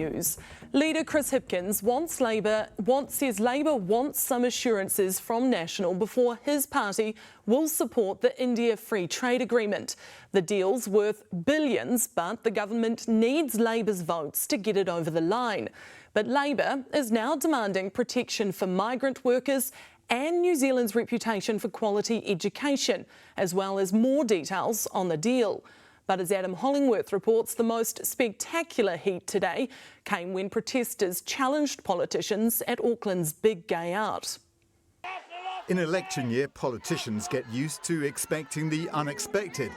News. Leader Chris Hipkins says Labor wants some assurances from National before his party will support the India Free Trade Agreement. The deal's worth billions, but the government needs Labor's votes to get it over the line. But Labor is now demanding protection for migrant workers and New Zealand's reputation for quality education, as well as more details on the deal. But as Adam Hollingworth reports, the most spectacular heat today came when protesters challenged politicians at Auckland's Big Gay Out. In election year, politicians get used to expecting the unexpected.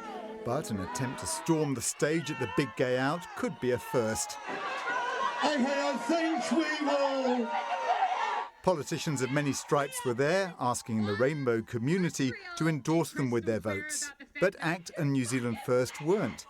But an attempt to storm the stage at the Big Gay Out could be a first. I think we will. Politicians of many stripes were there, asking the rainbow community to endorse them with their votes. But ACT and New Zealand First weren't.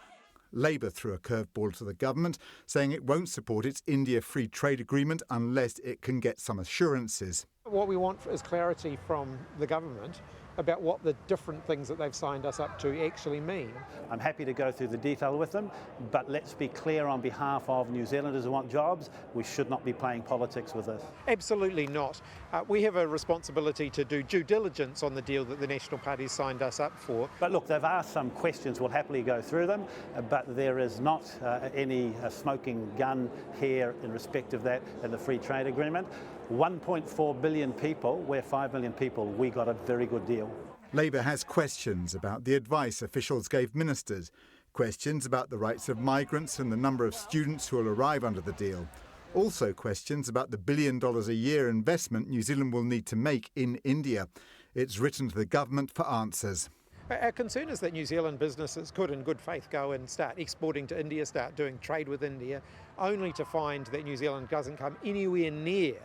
Labor threw a curveball to the government, saying it won't support its India Free Trade Agreement unless it can get some assurances. What we want is clarity from the government about what the different things that they've signed us up to actually mean. I'm happy to go through the detail with them, but let's be clear on behalf of New Zealanders who want jobs, we should not be playing politics with this. Absolutely not. We have a responsibility to do due diligence on the deal that the National Party signed us up for. But look, they've asked some questions, we'll happily go through them, but there is not any smoking gun here in respect of that in the Free Trade Agreement. 1.4 billion people, we're 5 million people, we got a very good deal. Labor has questions about the advice officials gave ministers, questions about the rights of migrants and the number of students who will arrive under the deal. Also questions about the $1 billion a year investment New Zealand will need to make in India. It's written to the government for answers. Our concern is that New Zealand businesses could in good faith go and start exporting to India, start doing trade with India, only to find that New Zealand doesn't come anywhere near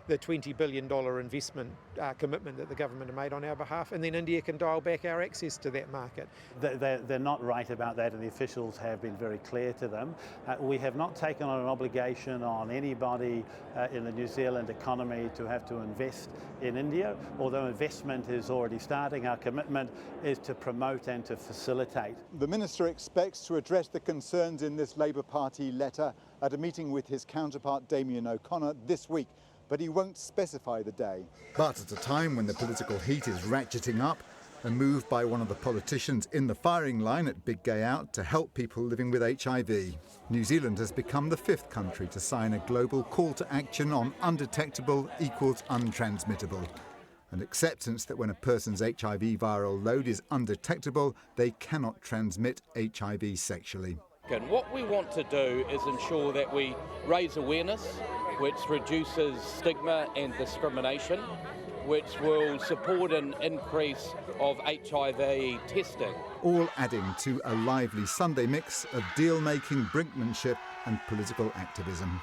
the $20 billion investment commitment that the government have made on our behalf, and then India can dial back our access to that market. They're not right about that, and the officials have been very clear to them. We have not taken on an obligation on anybody in the New Zealand economy to have to invest in India. Although investment is already starting, our commitment is to promote and to facilitate. The Minister expects to address the concerns in this Labour Party letter at a meeting with his counterpart Damien O'Connor this week, but he won't specify the day. But at a time when the political heat is ratcheting up, a move by one of the politicians in the firing line at Big Gay Out to help people living with HIV. New Zealand has become the 5th country to sign a global call to action on undetectable equals untransmittable. An acceptance that when a person's HIV viral load is undetectable, they cannot transmit HIV sexually. And what we want to do is ensure that we raise awareness, which reduces stigma and discrimination, which will support an increase of HIV testing. All adding to a lively Sunday mix of deal-making, brinkmanship and political activism.